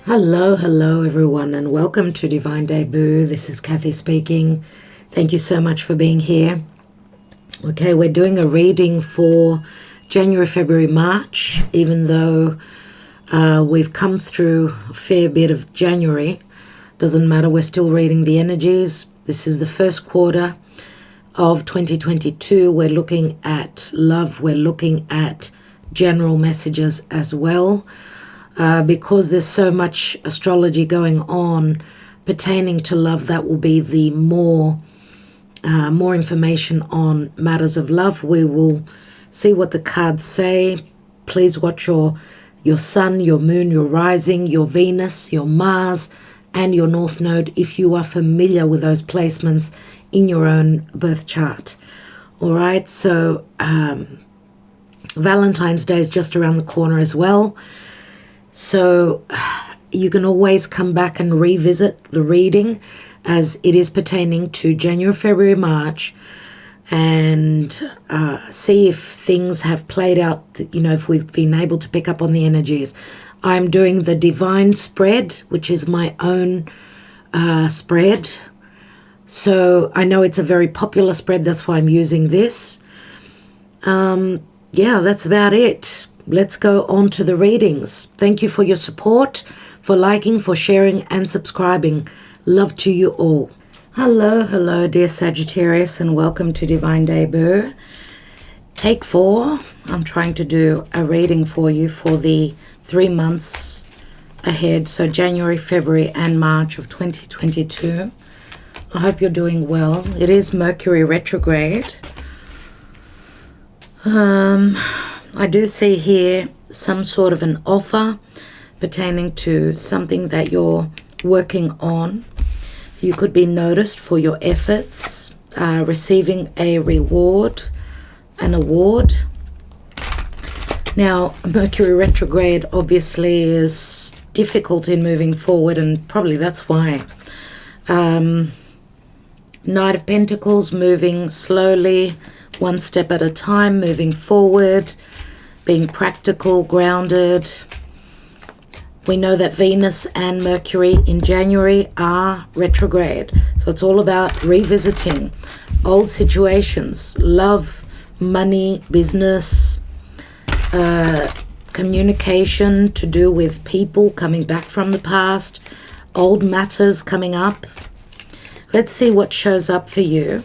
Hello everyone, and welcome to Divine Debut. This is Kathy speaking. Thank you so much for being here. Okay, we're doing a reading for January, February, March, even though we've come through a fair bit of January. Doesn't matter, we're still reading the energies. This is the first quarter of 2022. We're looking at love. We're looking at general messages as well. Because there's so much astrology going on pertaining to love, that will be the more information on matters of love. We will see what the cards say. Please watch your sun, your moon, your rising, your Venus, your Mars, and your North Node if you are familiar with those placements in your own birth chart. All right, so Valentine's Day is just around the corner as well. So you can always come back and revisit the reading as it is pertaining to January, February, March, and see if things have played out, if we've been able to pick up on the energies. I'm doing the Divine spread, which is my own spread. So I know it's a very popular spread. That's why I'm using this. Yeah, that's about it. Let's go on to the readings. Thank you for your support, for liking, for sharing, and subscribing. Love to you all. Hello, dear Sagittarius, and welcome to Divine Debut. Take 4. I'm trying to do a reading for you for the 3 months ahead, so January, February, and March of 2022. I hope you're doing well. It is Mercury Retrograde. I do see here some sort of an offer pertaining to something that you're working on. You could be noticed for your efforts, receiving a reward, an award. Now, Mercury retrograde obviously is difficult in moving forward, and probably that's why. Knight of Pentacles, moving slowly, one step at a time, moving forward, being practical, grounded. We know that Venus and Mercury in January are retrograde. So it's all about revisiting old situations, love, money, business, communication to do with people coming back from the past, old matters coming up. Let's see what shows up for you,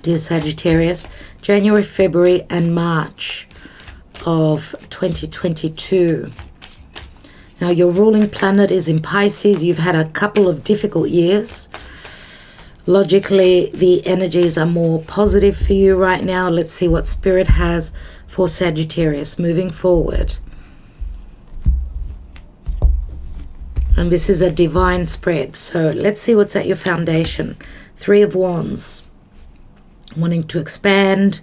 dear Sagittarius, January, February, and March of 2022. Now, your ruling planet is in Pisces. You've had a couple of difficult years. Logically, the energies are more positive for you right now. Let's see what Spirit has for Sagittarius moving forward. And this is a divine spread. So let's see what's at your foundation. 3 of Wands. Wanting to expand,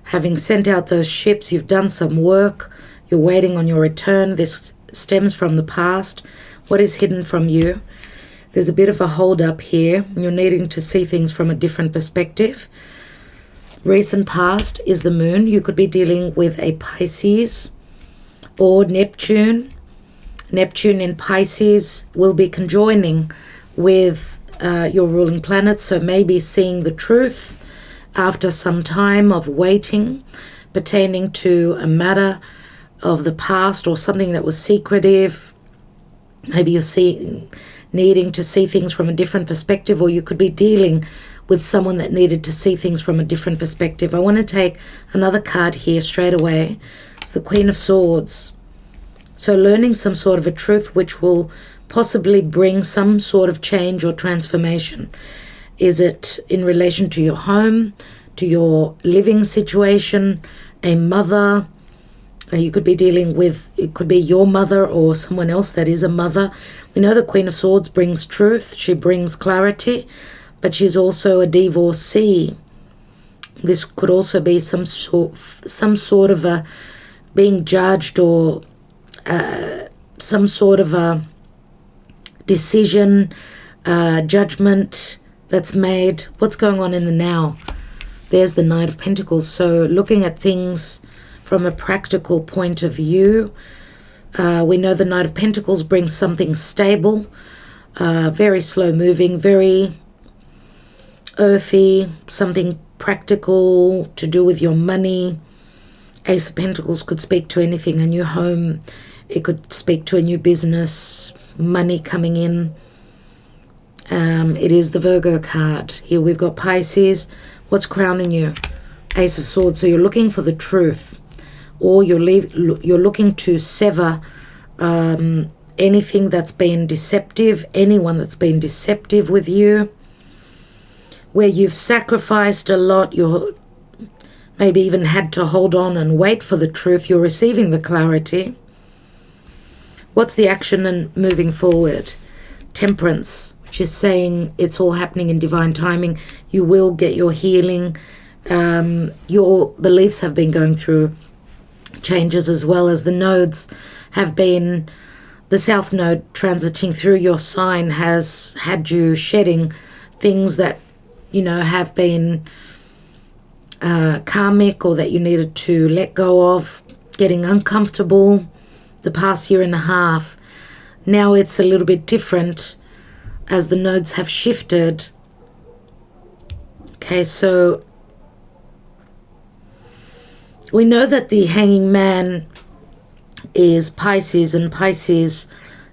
having sent out those ships, you've done some work, you're waiting on your return. This stems from the past. What is hidden from you? There's a bit of a hold up here. You're needing to see things from a different perspective. Recent past is the moon. You could be dealing with a Pisces or Neptune. Neptune in Pisces will be conjoining with your ruling planet, so maybe seeing the truth after some time of waiting pertaining to a matter of the past or something that was secretive. Maybe you're needing to see things from a different perspective, or you could be dealing with someone that needed to see things from a different perspective. I want to take another card here straight away. It's the Queen of Swords. So learning some sort of a truth which will possibly bring some sort of change or transformation. Is it in relation to your home, to your living situation, a mother? You could be dealing with, it could be your mother or someone else that is a mother. We know the Queen of Swords brings truth. She brings clarity, but she's also a divorcee. This could also be some sort of a being judged, or some sort of a decision, judgment that's made. What's going on in the now? There's the Knight of Pentacles. So looking at things from a practical point of view, We know the Knight of Pentacles brings something stable, very slow moving, very earthy, something practical to do with your money. Ace of Pentacles could speak to anything, a new home. It could speak to a new business, money coming in. It is the Virgo card. Here we've got Pisces. What's crowning you? Ace of Swords. So you're looking for the truth, or you're looking to sever anything that's been deceptive, anyone that's been deceptive with you, where you've sacrificed a lot. You're maybe even had to hold on and wait for the truth. You're receiving the clarity. What's the action and moving forward? Temperance, which is saying it's all happening in divine timing. You will get your healing. Your beliefs have been going through changes, as well as the nodes have been, the South Node transiting through your sign has had you shedding things that, have been karmic, or that you needed to let go of, getting uncomfortable the past year and a half. Now it's a little bit different as the nodes have shifted. Okay, so we know that the Hanging Man is Pisces, and Pisces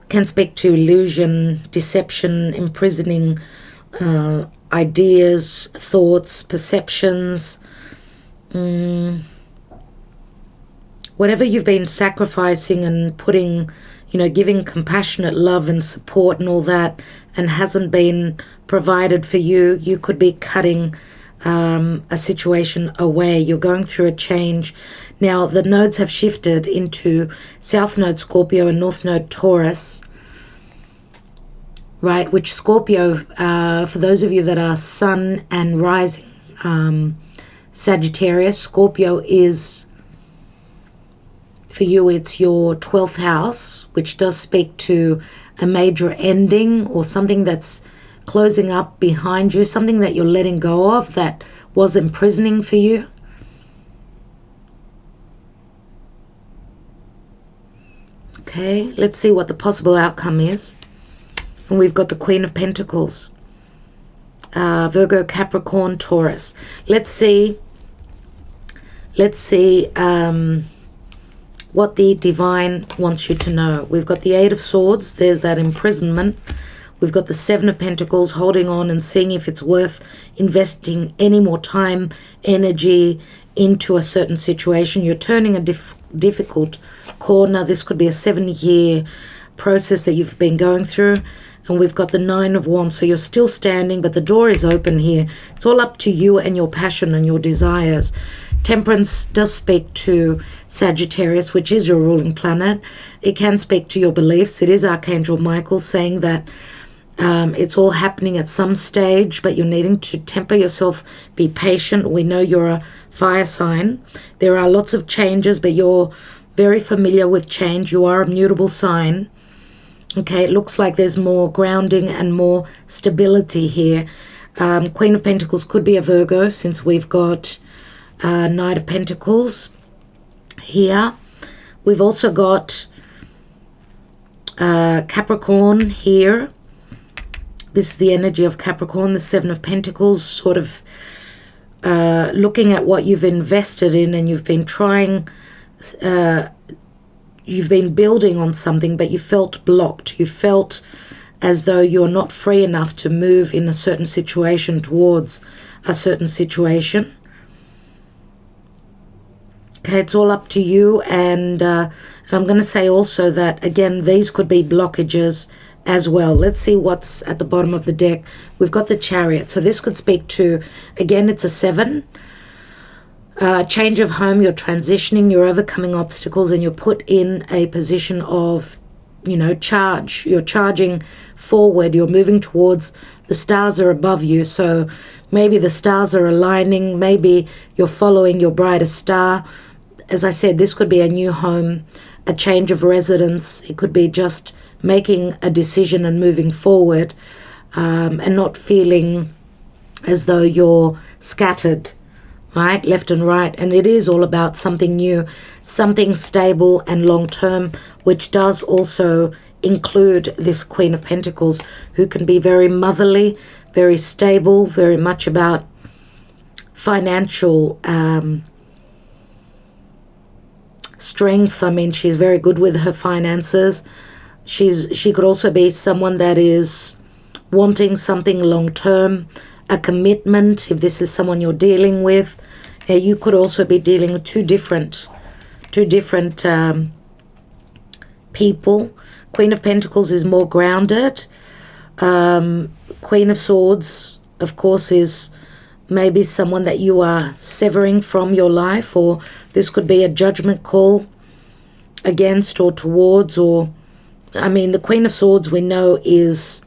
can speak to illusion, deception, imprisoning ideas, thoughts, perceptions. Whatever you've been sacrificing and putting, giving compassionate love and support and all that, and hasn't been provided for you, you could be cutting a situation away. You're going through a change. Now, the nodes have shifted into South Node Scorpio and North Node Taurus, right? Which Scorpio, for those of you that are Sun and Rising Sagittarius, Scorpio is, for you, it's your 12th house, which does speak to a major ending or something that's closing up behind you, something that you're letting go of that was imprisoning for you. Okay, let's see what the possible outcome is. And we've got the Queen of Pentacles, Virgo, Capricorn, Taurus. Let's see what the divine wants you to know. We've got the Eight of Swords. There's that imprisonment. We've got the Seven of Pentacles, holding on and seeing if it's worth investing any more time, energy into a certain situation. You're turning a difficult corner. This could be a 7-year process that you've been going through. And we've got the Nine of Wands. So you're still standing, but the door is open here. It's all up to you and your passion and your desires. Temperance does speak to Sagittarius, which is your ruling planet. It can speak to your beliefs. It is Archangel Michael saying that it's all happening at some stage, but you're needing to temper yourself, be patient. We know you're a fire sign. There are lots of changes, but you're very familiar with change. You are a mutable sign. Okay, it looks like there's more grounding and more stability here. Queen of Pentacles could be a Virgo, since we've got Knight of Pentacles here. We've also got Capricorn here. This is the energy of Capricorn, the Seven of Pentacles, sort of looking at what you've invested in, and you've been trying, you've been building on something, but you felt blocked. You felt as though you're not free enough to move in a certain situation towards a certain situation. Okay, it's all up to you. And I'm going to say also that, again, these could be blockages as well. Let's see what's at the bottom of the deck. We've got the Chariot. So this could speak to, again, it's a 7. Change of home, you're transitioning, you're overcoming obstacles, and you're put in a position of, charge. You're charging forward. You're moving towards, the stars are above you. So maybe the stars are aligning. Maybe you're following your brightest star. As I said, this could be a new home, a change of residence. It could be just making a decision and moving forward, and not feeling as though you're scattered right? Left and right. And it is all about something new, something stable and long-term, which does also include this Queen of Pentacles, who can be very motherly, very stable, very much about financial strength. I mean, she's very good with her finances. She could also be someone that is wanting something long-term, a commitment. If this is someone you're dealing with, you could also be dealing with two different people. Queen of Pentacles is more grounded. Queen of Swords, of course, is maybe someone that you are severing from your life, or this could be a judgment call against or towards, or I mean, the Queen of Swords we know is,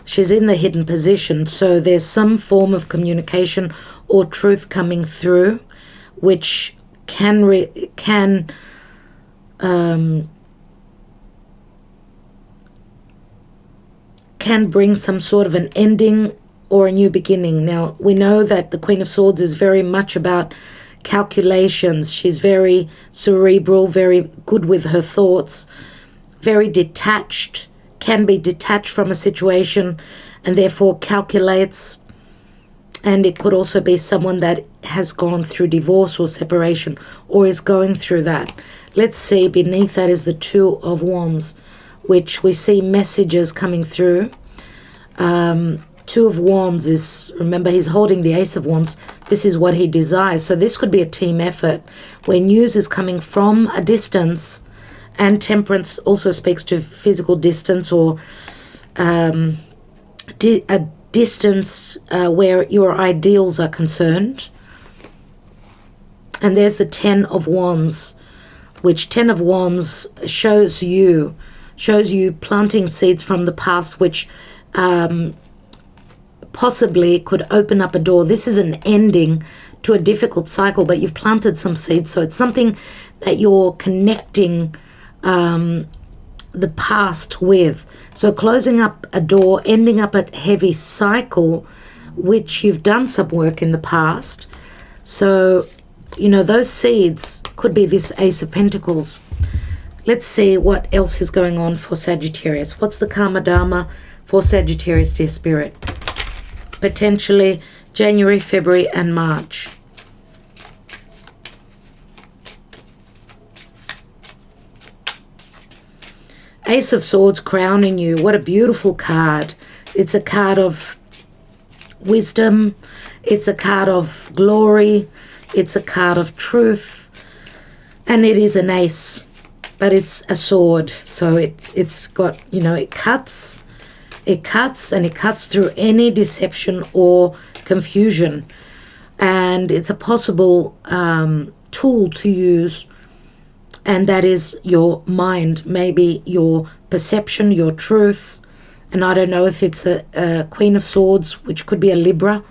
she's in the hidden position, so there's some form of communication or truth coming through, which can bring some sort of an ending or a new beginning. Now, we know that the Queen of Swords is very much about calculations. She's very cerebral, very good with her thoughts, very detached, can be detached from a situation and therefore calculates. And it could also be someone that has gone through divorce or separation or is going through that. Let's see, beneath that is the Two of Wands, which we see messages coming through. Two of Wands is, remember, he's holding the Ace of Wands. This is what he desires. So this could be a team effort where news is coming from a distance, and Temperance also speaks to physical distance, or a distance where your ideals are concerned. And there's the Ten of Wands, which Ten of Wands shows you planting seeds from the past, which possibly could open up a door. This is an ending to a difficult cycle, but you've planted some seeds, so it's something that you're connecting the past with. So closing up a door, ending up a heavy cycle, which you've done some work in the past. So, you know, those seeds could be this Ace of Pentacles. Let's see what else is going on for Sagittarius. What's the Karma Dharma for Sagittarius, dear Spirit? Potentially January, February, and March. Ace of Swords crowning you. What a beautiful card. It's a card of wisdom. It's a card of glory. It's a card of truth. And it is an ace, but it's a sword. So it's got, you know, it cuts and it cuts through any deception or confusion. And it's a possible tool to use, and that is your mind, maybe your perception, your truth. And I don't know if it's a Queen of Swords, which could be a Libra,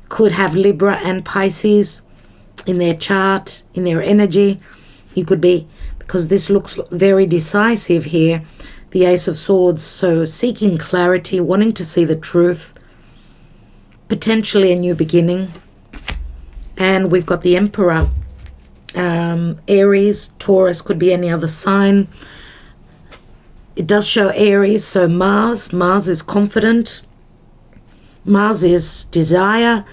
could have Libra and Pisces in their chart, in their energy. You could be, because this looks very decisive here, the Ace of Swords, so seeking clarity, wanting to see the truth, potentially a new beginning. And we've got the Emperor, Aries, Taurus, could be any other sign. It does show Aries, so Mars is confident. Mars is desire,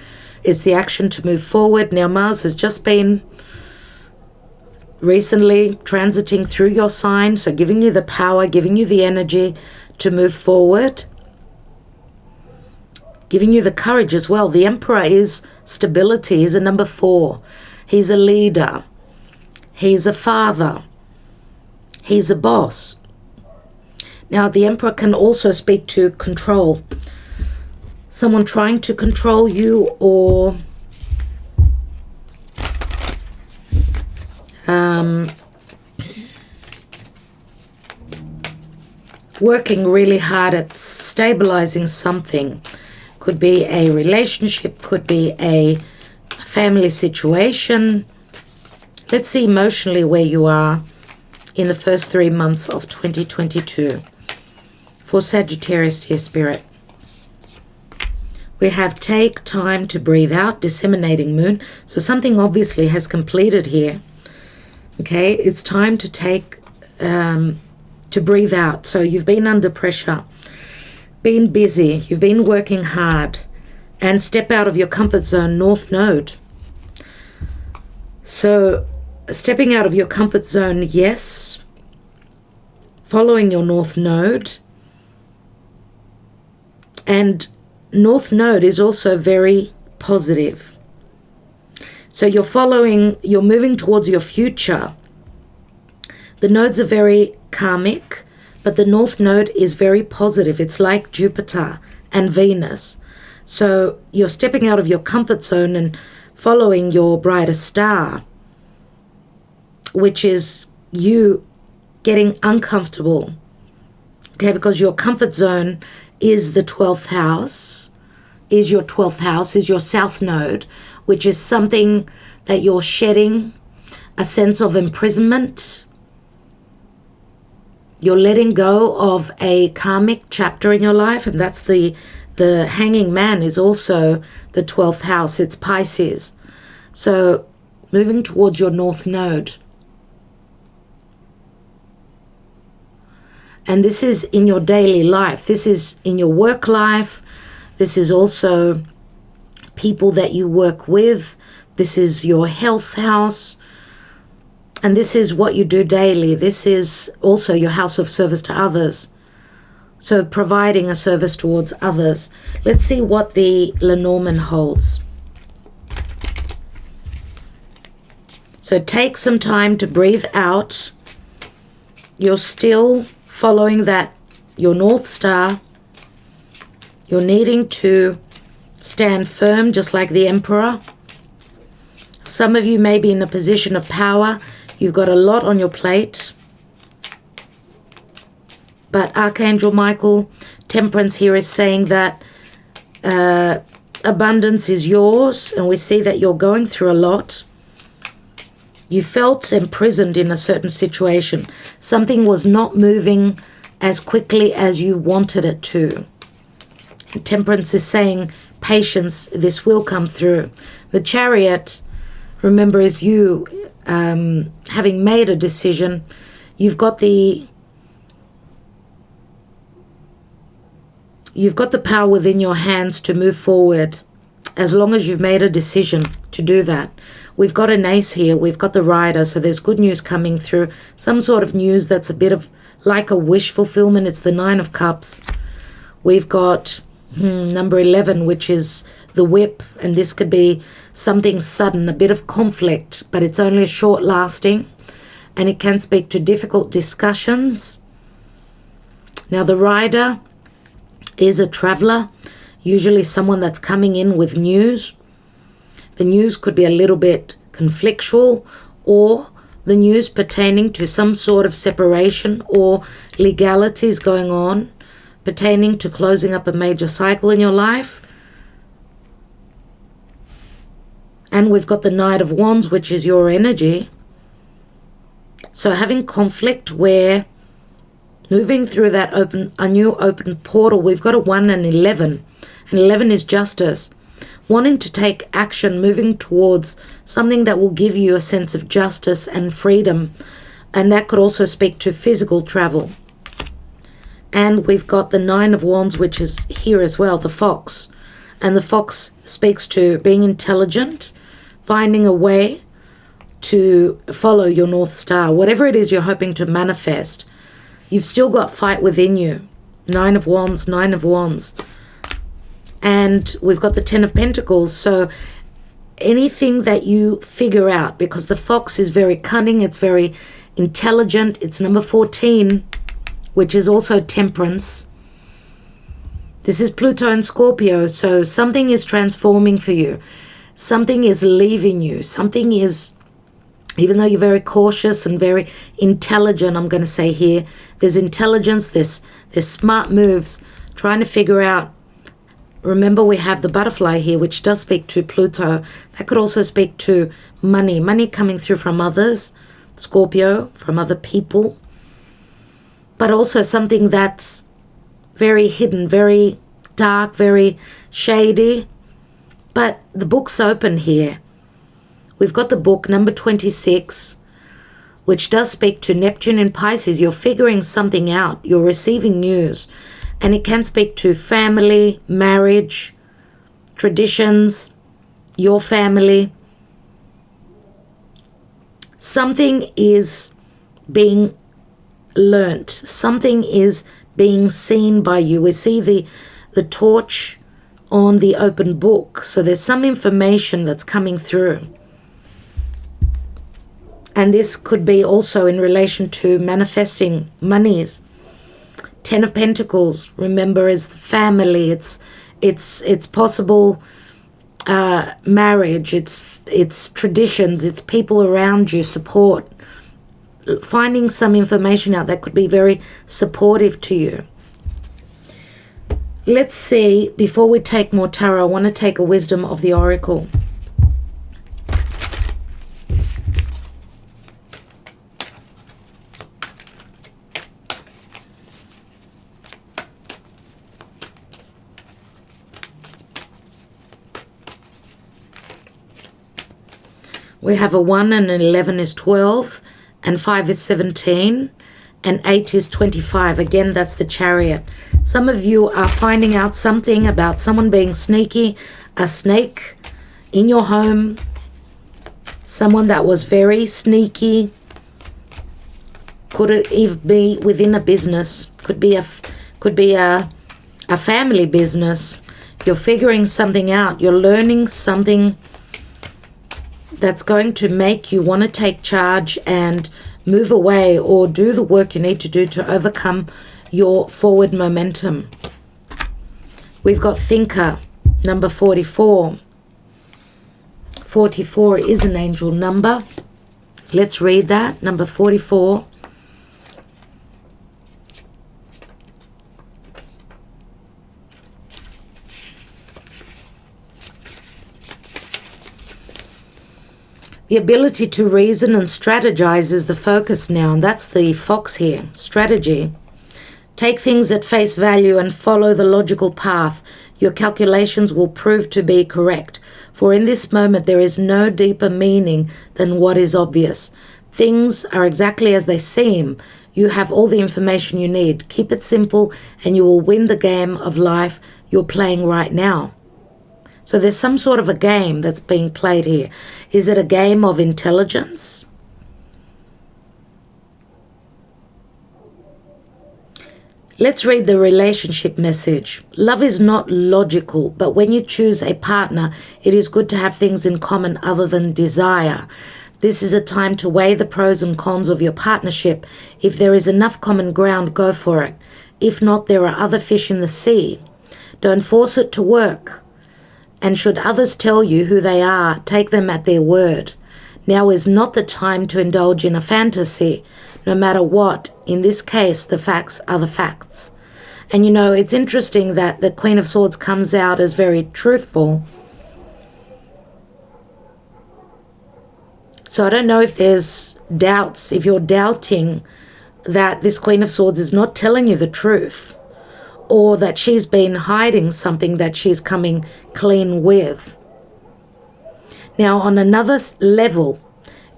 is the action to move forward. Now Mars has just been recently transiting through your sign, so giving you the power, giving you the energy to move forward, giving you the courage as well. The Emperor is stability. He's a number 4. He's a leader. He's a father. He's a boss. Now, the Emperor can also speak to control. Someone trying to control you, or working really hard at stabilizing something. Could be a relationship, could be a family situation. Let's see emotionally where you are in the first 3 months of 2022 for Sagittarius, dear Spirit. We have take time to breathe out, disseminating moon. So something obviously has completed here. Okay, it's time to take, to breathe out. So you've been under pressure, been busy, you've been working hard, and step out of your comfort zone, North Node. So stepping out of your comfort zone, yes. Following your North Node. And North Node is also very positive. So you're moving towards your future. The nodes are very karmic, but the North Node is very positive. It's like Jupiter and Venus. So you're stepping out of your comfort zone and following your brightest star, which is you getting uncomfortable. Okay, because your comfort zone is the 12th house, is your 12th house, is your South Node, which is something that you're shedding, a sense of imprisonment. You're letting go of a karmic chapter in your life, and that's the Hanging Man is also the 12th house. It's Pisces. So moving towards your North Node. And this is in your daily life. This is in your work life. This is also people that you work with. This is your health house. And this is what you do daily. This is also your house of service to others. So providing a service towards others. Let's see what the Lenormand holds. So take some time to breathe out. You're still following that, your North Star. You're needing to stand firm, just like the Emperor. Some of you may be in a position of power. You've got a lot on your plate. But Archangel Michael, Temperance here is saying that abundance is yours, and we see that you're going through a lot. You felt imprisoned in a certain situation. Something was not moving as quickly as you wanted it to. Temperance is saying, patience, this will come through. The Chariot, remember, is you having made a decision. You've got the power within your hands to move forward, as long as you've made a decision to do that. We've got an ace here. We've got the rider. So there's good news coming through. Some sort of news that's a bit of like a wish fulfillment. It's the 9 of Cups. We've got number 11, which is the whip. And this could be something sudden, a bit of conflict, but it's only short lasting. And it can speak to difficult discussions. Now the rider is a traveler, usually someone that's coming in with news. The news could be a little bit conflictual, or the news pertaining to some sort of separation or legalities going on, pertaining to closing up a major cycle in your life. And we've got the Knight of Wands, which is your energy. So having conflict where moving through that a new open portal, we've got a 1 and 11. And 11 is justice. Wanting to take action, moving towards something that will give you a sense of justice and freedom. And that could also speak to physical travel. And we've got the 9 of Wands, which is here as well, the Fox. And the Fox speaks to being intelligent, finding a way to follow your North Star. Whatever it is you're hoping to manifest, you've still got fight within you. 9 of Wands, 9 of Wands. And we've got the 10 of Pentacles. So anything that you figure out, because the Fox is very cunning, it's very intelligent. It's number 14, which is also Temperance. This is Pluto and Scorpio. So something is transforming for you. Something is leaving you. Something is, even though you're very cautious and very intelligent, I'm going to say here, there's intelligence, there's smart moves, trying to figure out. Remember, we have the butterfly here, which does speak to Pluto. That could also speak to money. Money coming through from others, Scorpio, from other people. But also something that's very hidden, very dark, very shady. But the book's open here. We've got the book number 26, which does speak to Neptune in Pisces. You're figuring something out. You're receiving news. And it can speak to family, marriage, traditions, your family. Something is being learnt. Something is being seen by you. We see the torch on the open book. So there's some information that's coming through. And this could be also in relation to manifesting monies. 10 of Pentacles, remember, is the family. It's possible marriage. It's traditions. It's people around you, support. Finding some information out that could be very supportive to you. Let's see, before we take more tarot, I want to take a wisdom of the oracle. We have a 1 and an 11 is 12, and 5 is 17, and 8 is 25. Again, that's the Chariot. Some of you are finding out something about someone being sneaky, a snake in your home, someone that was very sneaky. Could it even be within a business? Could be a family business. You're figuring something out. You're learning something that's going to make you want to take charge and move away or do the work you need to do to overcome your forward momentum. We've got Thinker, number 44. 44 is an angel number. Let's read that, number 44. The ability to reason and strategize is the focus now, and that's the fox here, strategy. Take things at face value and follow the logical path. Your calculations will prove to be correct, for in this moment there is no deeper meaning than what is obvious. Things are exactly as they seem. You have all the information you need. Keep it simple and you will win the game of life you're playing right now. So there's some sort of a game that's being played here. Is it a game of intelligence? Let's read the relationship message. Love is not logical, but when you choose a partner, it is good to have things in common other than desire. This is a time to weigh the pros and cons of your partnership. If there is enough common ground, go for it. If not, there are other fish in the sea. Don't force it to work. And should others tell you who they are, take them at their word. Now is not the time to indulge in a fantasy. No matter what, in this case, the facts are the facts. And you know, it's interesting that the Queen of Swords comes out as very truthful. So I don't know if there's doubts, if you're doubting that this Queen of Swords is not telling you the truth, or that she's been hiding something that she's coming clean with. Now, on another level,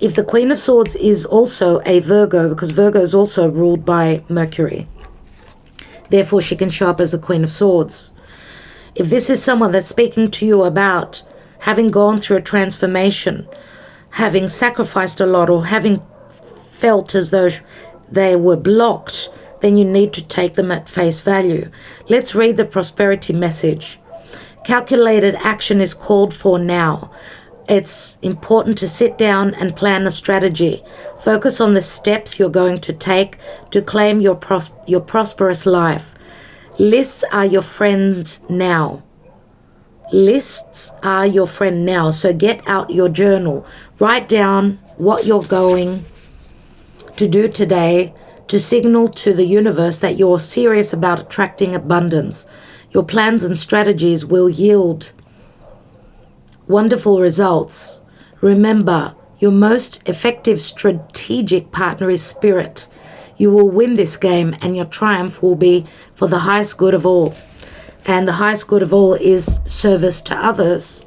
if the Queen of Swords is also a Virgo, because Virgo is also ruled by Mercury, therefore she can show up as a Queen of Swords. If this is someone that's speaking to you about having gone through a transformation, having sacrificed a lot, or having felt as though they were blocked, then you need to take them at face value. Let's read the prosperity message. Calculated action is called for now. It's important to sit down and plan a strategy. Focus on the steps you're going to take to claim your prosperous life. Lists are your friend now. Lists are your friend now. So get out your journal. Write down what you're going to do today to signal to the universe that you're serious about attracting abundance. Your plans and strategies will yield wonderful results. Remember, your most effective strategic partner is spirit. You will win this game and your triumph will be for the highest good of all. And the highest good of all is service to others,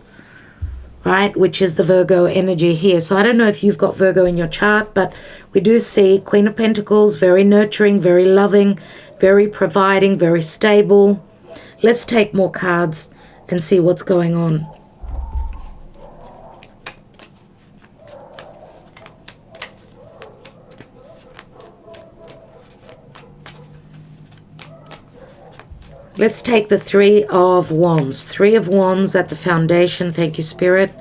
right? Which is the Virgo energy here. So I don't know if you've got Virgo in your chart, but we do see Queen of Pentacles, very nurturing, very loving, very providing, very stable. Let's take more cards and see what's going on. Let's take the Three of Wands. Three of Wands at the foundation. Thank you, Spirit.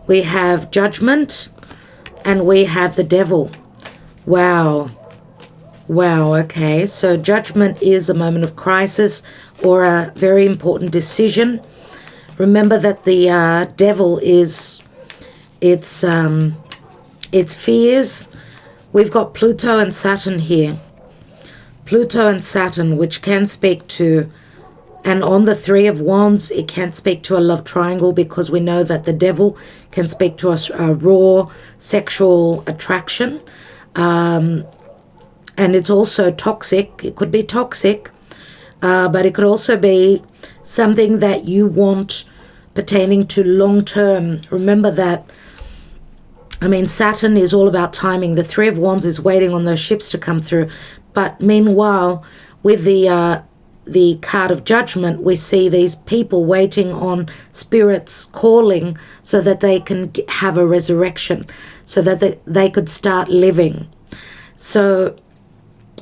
We have Judgment and we have the Devil. Wow. Wow, okay. So Judgment is a moment of crisis or a very important decision. Remember that the Devil is its fears. We've got Pluto and Saturn here. Pluto and Saturn, which can speak to, and on the Three of Wands, it can speak to a love triangle, because we know that the Devil can speak to a raw sexual attraction. And it's also toxic. It could be toxic, but it could also be something that you want pertaining to long term. Remember that, I mean, Saturn is all about timing. The Three of Wands is waiting on those ships to come through. But meanwhile, with the card of Judgment, we see these people waiting on spirits calling so that they can have a resurrection, so that they could start living. So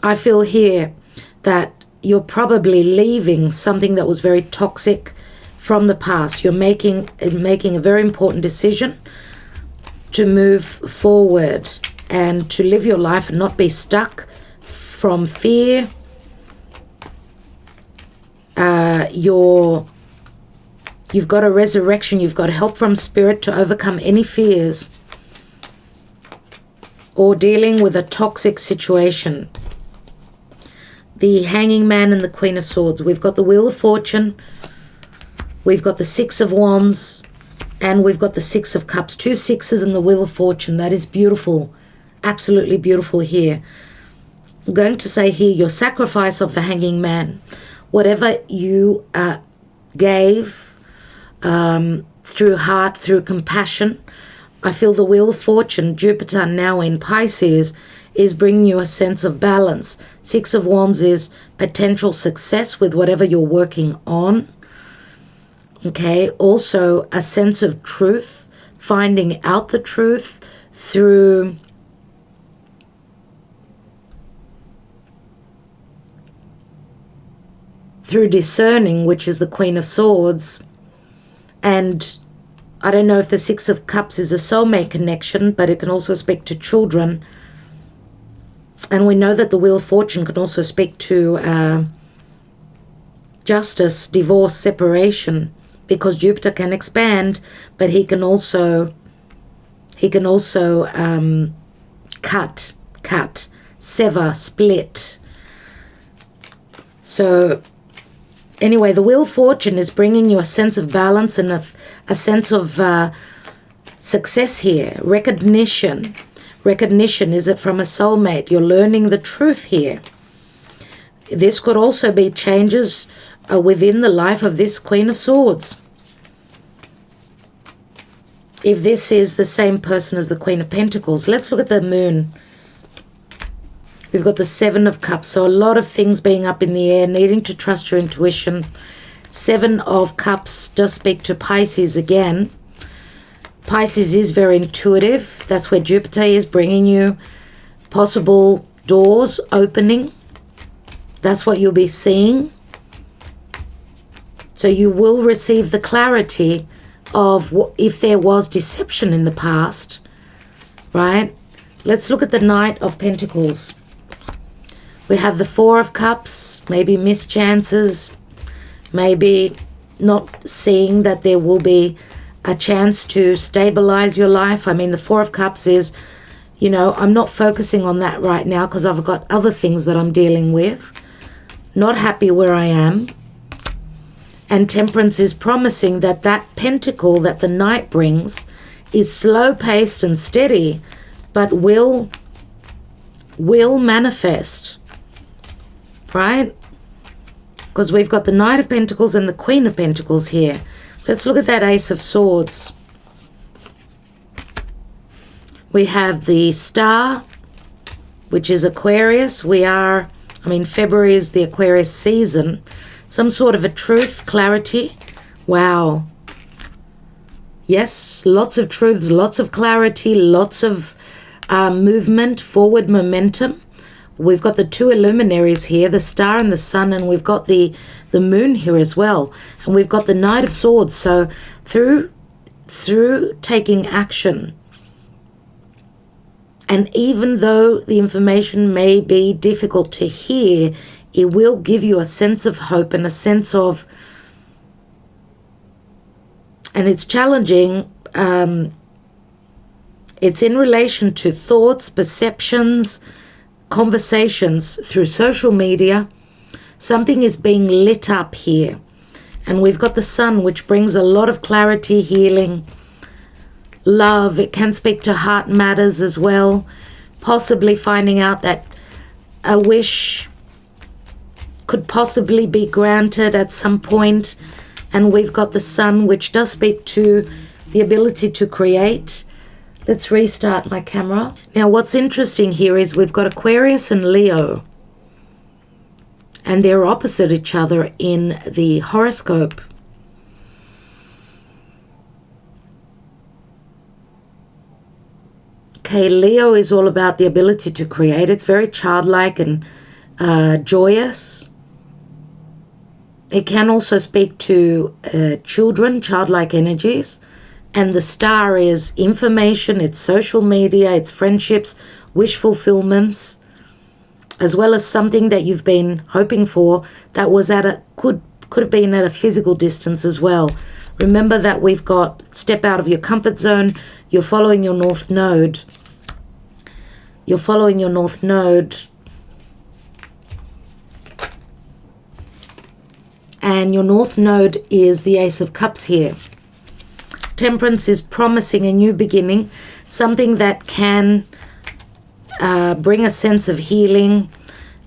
I feel here that you're probably leaving something that was very toxic from the past. You're making a very important decision to move forward and to live your life and not be stuck from fear. You've got a resurrection. You've got help from Spirit to overcome any fears or dealing with a toxic situation. The Hanging Man and the Queen of Swords. We've got the Wheel of Fortune. We've got the Six of Wands. And we've got the Six of Cups. 2 sixes and the Wheel of Fortune. That is beautiful. Absolutely beautiful here. I'm going to say here, your sacrifice of the Hanging Man. Whatever you gave through heart, through compassion, I feel the Wheel of Fortune, Jupiter now in Pisces, is bringing you a sense of balance. Six of Wands is potential success with whatever you're working on. Okay, also a sense of truth, finding out the truth through discerning, which is the Queen of Swords. And I don't know if the Six of Cups is a soulmate connection, but it can also speak to children. And we know that the Wheel of Fortune can also speak to justice, divorce, separation, because Jupiter can expand, but he can also cut, sever, split. So anyway, the Wheel of Fortune is bringing you a sense of balance and a sense of success here. Recognition. Recognition, is it from a soulmate? You're learning the truth here. This could also be changes within the life of this Queen of Swords. If this is the same person as the Queen of Pentacles, let's look at the Moon. We've got the Seven of Cups, so a lot of things being up in the air, needing to trust your intuition. Seven of Cups does speak to Pisces again. Pisces is very intuitive. That's where Jupiter is bringing you possible doors opening. That's what you'll be seeing. So you will receive the clarity of if there was deception in the past, right? Let's look at the Knight of Pentacles. We have the Four of Cups, maybe mischances, maybe not seeing that there will be a chance to stabilize your life. I mean, the Four of Cups is, you know, I'm not focusing on that right now because I've got other things that I'm dealing with. Not happy where I am. And Temperance is promising that that pentacle that the Knight brings is slow-paced and steady, but will manifest, right? because we've got the Knight of Pentacles and the Queen of Pentacles here. Let's look at that Ace of Swords. We have the Star, which is Aquarius. February is the Aquarius season. Some sort of a truth, clarity. Wow. Yes, lots of truths, lots of clarity, lots of movement, forward momentum. We've got the two luminaries here, the Star and the Sun, and we've got the Moon here as well. And we've got the Knight of Swords. So through taking action, and even though the information may be difficult to hear, it will give you a sense of hope and a sense of, and it's challenging, it's in relation to thoughts, perceptions, conversations through social media. Something is being lit up here. And we've got the Sun, which brings a lot of clarity, healing, love. It can speak to heart matters as well. Possibly finding out that a wish could possibly be granted at some point. And we've got the Sun, which does speak to the ability to create. Let's restart my camera. Now, what's interesting here is we've got Aquarius and Leo, and they're opposite each other in the horoscope. Okay, Leo is all about the ability to create. It's very childlike and joyous. It can also speak to children, childlike energies. And the Star is information, it's social media, it's friendships, wish fulfillments, as well as something that you've been hoping for that was could have been at a physical distance as well. Remember that we've got step out of your comfort zone, you're following your North Node. You're following your North Node. And your North Node is the Ace of Cups here. Temperance is promising a new beginning, something that can bring a sense of healing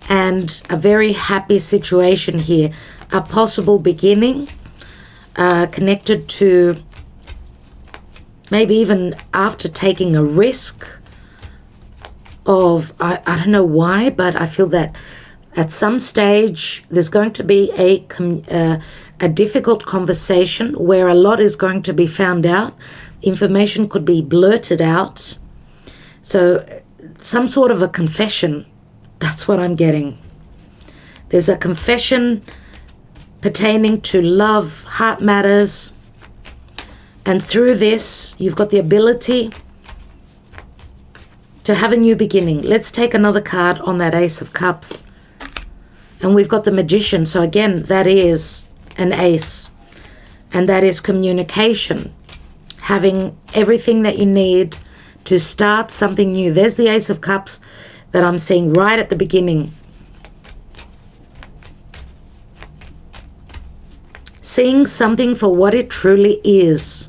and a very happy situation here. A possible beginning connected to maybe even after taking a risk of, I don't know why, but I feel that at some stage there's going to be a difficult conversation where a lot is going to be found out. Information could be blurted out. So some sort of a confession. That's what I'm getting. There's a confession pertaining to love, heart matters. And through this, you've got the ability to have a new beginning. Let's take another card on that Ace of Cups. And we've got the Magician. So again, that is an ace, and that is communication, having everything that you need to start something new. There's the Ace of Cups that I'm seeing right at the beginning. Seeing something for what it truly is.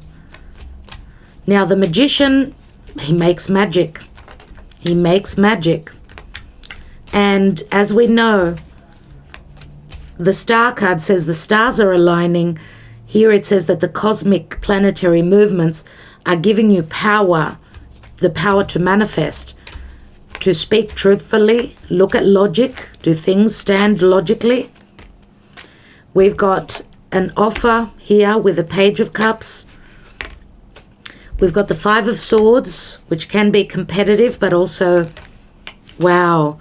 Now the Magician, he makes magic. He makes magic. And as we know, the Star card says the stars are aligning. Here it says that the cosmic planetary movements are giving you power, the power to manifest, to speak truthfully, look at logic. Do things stand logically? We've got an offer here with the Page of Cups. We've got the Five of Swords, which can be competitive, but also, wow,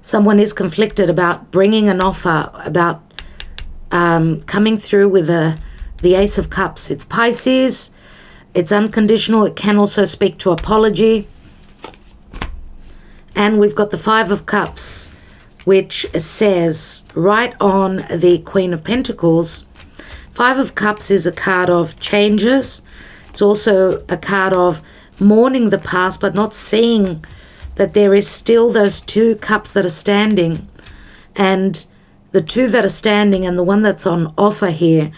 someone is conflicted about bringing an offer, about coming through with the Ace of Cups. It's Pisces. It's unconditional. It can also speak to apology. And we've got the Five of Cups, which says right on the Queen of Pentacles, Five of Cups is a card of changes. It's also a card of mourning the past, but not seeing that there is still those two cups that are standing. And the two that are standing and the one that's on offer here,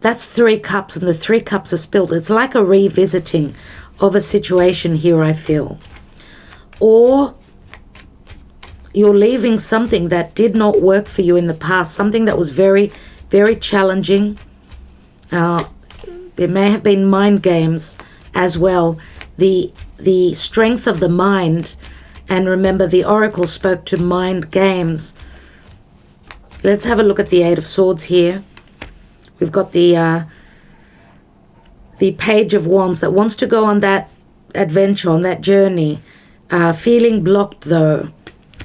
that's three cups, and the three cups are spilled. It's like a revisiting of a situation here, I feel. Or you're leaving something that did not work for you in the past, something that was very, very challenging. There may have been mind games as well. The strength of the mind, and remember the oracle spoke to mind games. Let's have a look at the Eight of Swords here. We've got the Page of Wands that wants to go on that adventure, on that journey. Feeling blocked though.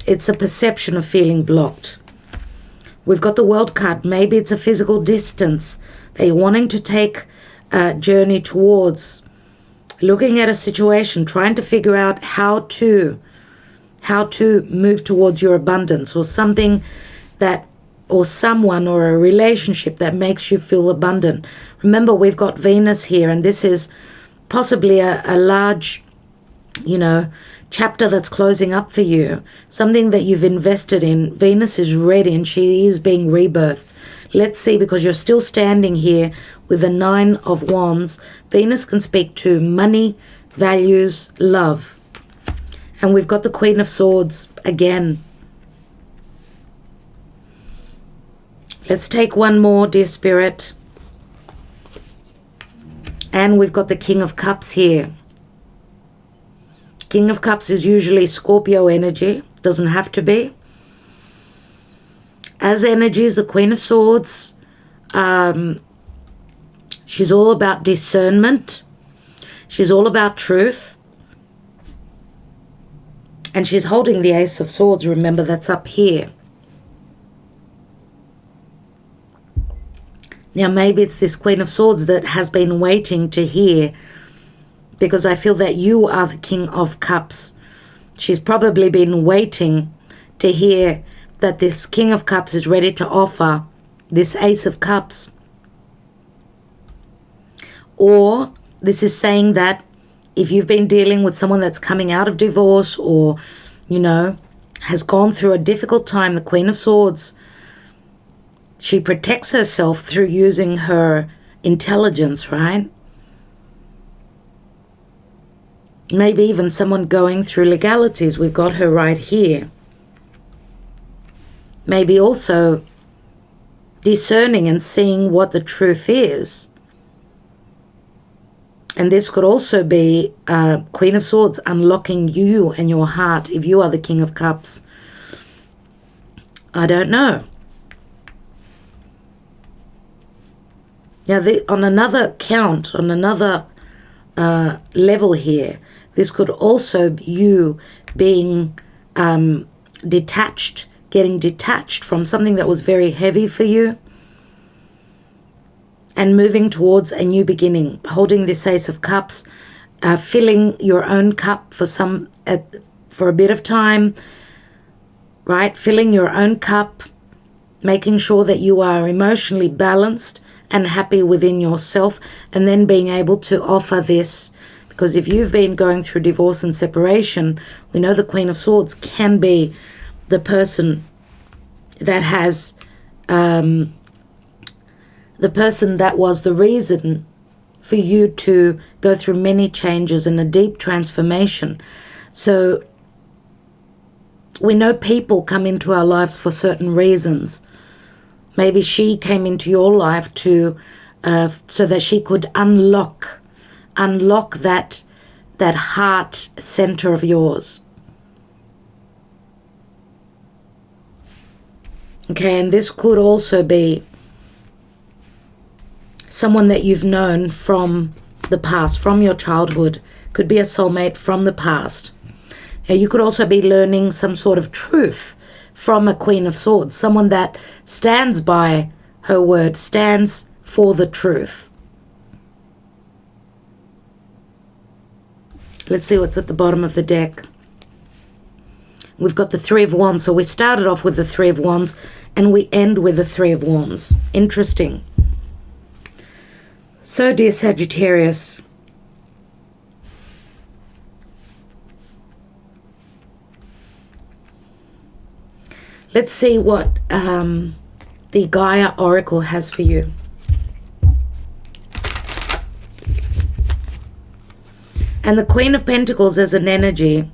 It's a perception of feeling blocked. We've got the World card. Maybe it's a physical distance that you're wanting to take a journey towards. Looking at a situation, trying to figure out how to move towards your abundance, or something that, or someone or a relationship that makes you feel abundant. Remember, we've got Venus here, and this is possibly a large, chapter that's closing up for you, something that you've invested in. Venus is ready and she is being rebirthed. Let's see, because you're still standing here with the Nine of Wands. Venus can speak to money, values, love. And we've got the Queen of Swords again. Let's take one more, dear Spirit. And we've got the King of Cups here. King of Cups is usually Scorpio energy. Doesn't have to be. As energy is the Queen of Swords. She's all about discernment. She's all about truth. And she's holding the Ace of Swords. Remember, that's up here. Now, maybe it's this Queen of Swords that has been waiting to hear, because I feel that you are the King of Cups. She's probably been waiting to hear that this King of Cups is ready to offer this Ace of Cups. Or this is saying that if you've been dealing with someone that's coming out of divorce, or, has gone through a difficult time, the Queen of Swords, she protects herself through using her intelligence, right? Maybe even someone going through legalities. We've got her right here. Maybe also discerning and seeing what the truth is. And this could also be Queen of Swords unlocking you and your heart if you are the King of Cups. I don't know. Now, on another count, on another level here, this could also be you being detached, getting detached from something that was very heavy for you, and moving towards a new beginning, holding this Ace of Cups, filling your own cup for a bit of time, right? Filling your own cup, making sure that you are emotionally balanced and happy within yourself, and then being able to offer this. Because if you've been going through divorce and separation, we know the Queen of Swords can be the person that has the person that was the reason for you to go through many changes and a deep transformation. So we know people come into our lives for certain reasons. Maybe she came into your life to so that she could unlock that heart center of yours. Okay, and this could also be someone that you've known from the past, from your childhood. Could be a soulmate from the past. Now, you could also be learning some sort of truth from a Queen of Swords, someone that stands by her word, stands for the truth. Let's see what's at the bottom of the deck. We've got the Three of Wands. So we started off with the Three of Wands and we end with the Three of Wands. Interesting. So, dear Sagittarius, let's see what the Gaia Oracle has for you. And the Queen of Pentacles as an energy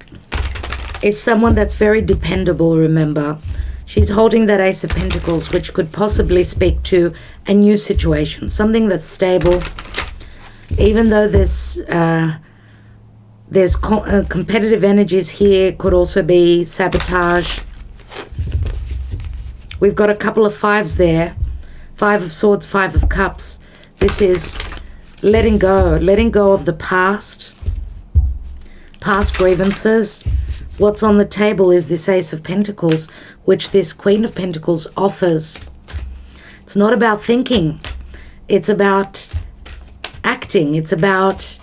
is someone that's very dependable, remember. She's holding that Ace of Pentacles, which could possibly speak to a new situation, something that's stable. Even though there's competitive energies here, could also be sabotage. We've got a couple of fives there. 5 of Swords, 5 of Cups. This is letting go of the past grievances. What's on the table is this Ace of Pentacles, which this Queen of Pentacles offers. It's not about thinking. It's about acting. It's about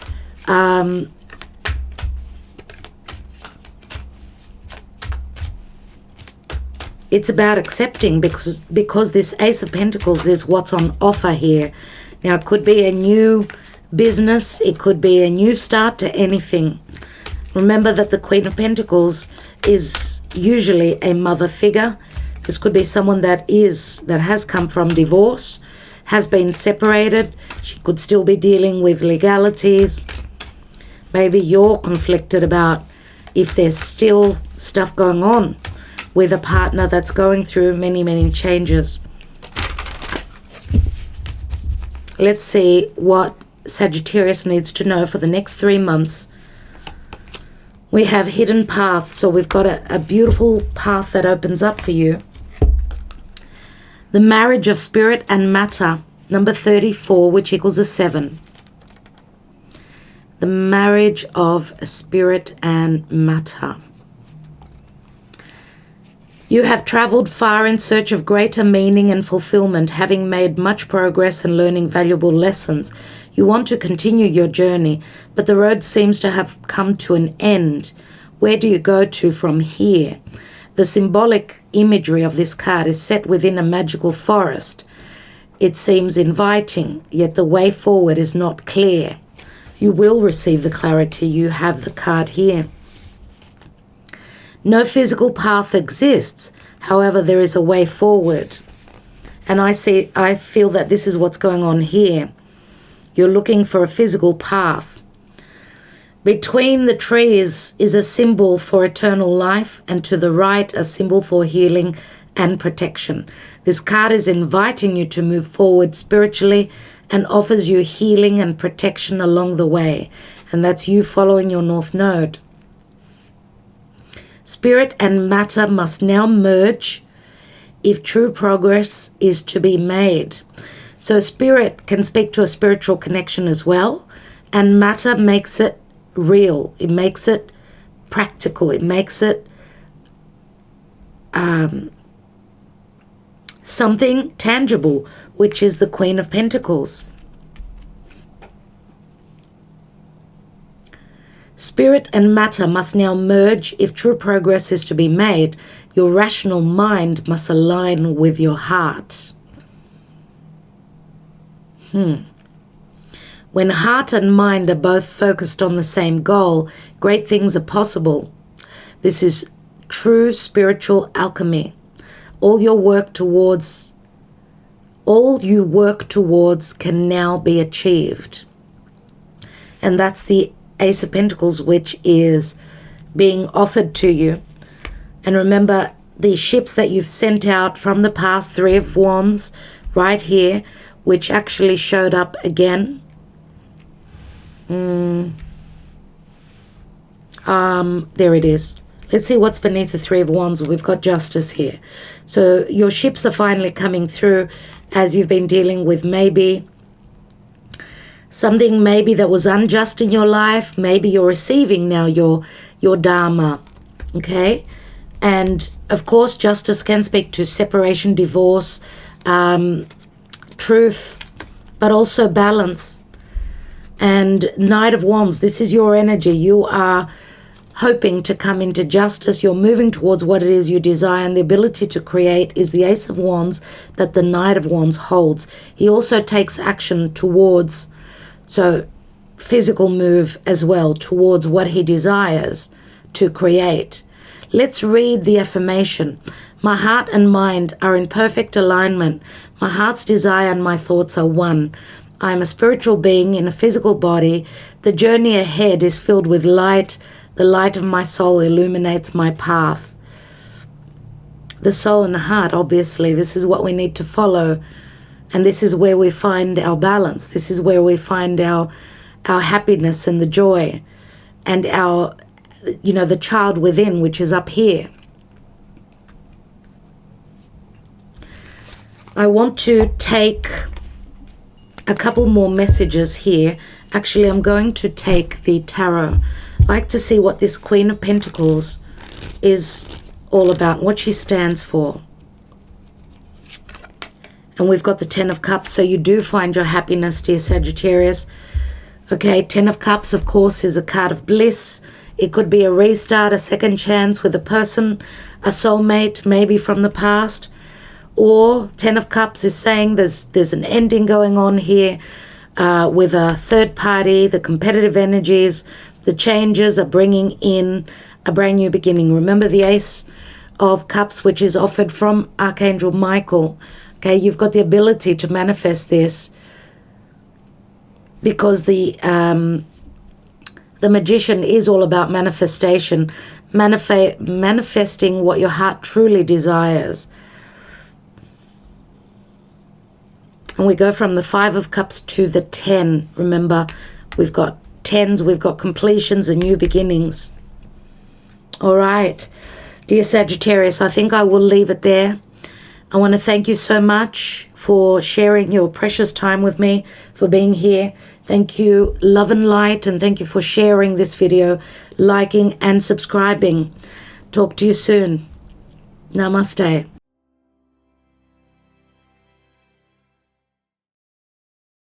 accepting, because this Ace of Pentacles is what's on offer here. Now, it could be a new business. It could be a new start to anything. Remember that the Queen of Pentacles is usually a mother figure. This could be someone that has come from divorce, has been separated. She could still be dealing with legalities. Maybe you're conflicted about if there's still stuff going on with a partner that's going through many, many changes. Let's see what Sagittarius needs to know for the next 3 months. We have hidden paths, so we've got a beautiful path that opens up for you. The marriage of spirit and matter, number 34, which equals a 7. The marriage of spirit and matter. You have traveled far in search of greater meaning and fulfillment, having made much progress and learning valuable lessons. You want to continue your journey, but the road seems to have come to an end. Where do you go to from here? The symbolic imagery of this card is set within a magical forest. It seems inviting, yet the way forward is not clear. You will receive the clarity. You have the card here. No physical path exists. However, there is a way forward. And I feel that this is what's going on here. You're looking for a physical path. Between the trees is a symbol for eternal life, and to the right, a symbol for healing and protection. This card is inviting you to move forward spiritually and offers you healing and protection along the way. And that's you following your North Node. Spirit and matter must now merge if true progress is to be made. So spirit can speak to a spiritual connection as well, and matter makes it real. It makes it practical. It makes it something tangible, which is the Queen of Pentacles. Spirit and matter must now merge if true progress is to be made. Your rational mind must align with your heart. When heart and mind are both focused on the same goal, great things are possible. This is true spiritual alchemy. All you work towards can now be achieved. And that's the Ace of Pentacles, which is being offered to you. And remember, the ships that you've sent out from the past, 3 of Wands, right here, which actually showed up again. There it is. Let's see what's beneath the 3 of Wands. We've got Justice here. So your ships are finally coming through as you've been dealing with maybe something that was unjust in your life. Maybe you're receiving now your dharma. Okay? And of course, justice can speak to separation, divorce, truth, but also balance. And Knight of Wands, this is your energy. You are hoping to come into justice. You're moving towards what it is you desire, and the ability to create is the Ace of Wands that the Knight of Wands holds. He also takes action towards, so physical move as well, towards what he desires to create. Let's read the affirmation. My heart and mind are in perfect alignment. My heart's desire and my thoughts are one. I am a spiritual being in a physical body. The journey ahead is filled with light. The light of my soul illuminates my path. The soul and the heart, obviously, this is what we need to follow. And this is where we find our balance. This is where we find our happiness and the joy and our, the child within, which is up here. I want to take a couple more messages here. Actually, I'm going to take the tarot. I'd like to see what this Queen of Pentacles is all about, what she stands for. And we've got the Ten of Cups, so you do find your happiness, dear Sagittarius. Okay, Ten of Cups, of course, is a card of bliss. It could be a restart, a second chance with a person, a soulmate, maybe from the past. Or Ten of Cups is saying there's an ending going on here with a third party. The competitive energies, the changes are bringing in a brand new beginning. Remember the Ace of Cups, which is offered from Archangel Michael. Okay, you've got the ability to manifest this because the Magician is all about manifestation, manifesting what your heart truly desires. And we go from the Five of Cups to the 10. Remember, we've got 10s, we've got completions and new beginnings. All right, dear Sagittarius, I think I will leave it there. I want to thank you so much for sharing your precious time with me, for being here. Thank you, love and light, and thank you for sharing this video, liking and subscribing. Talk to you soon. Namaste.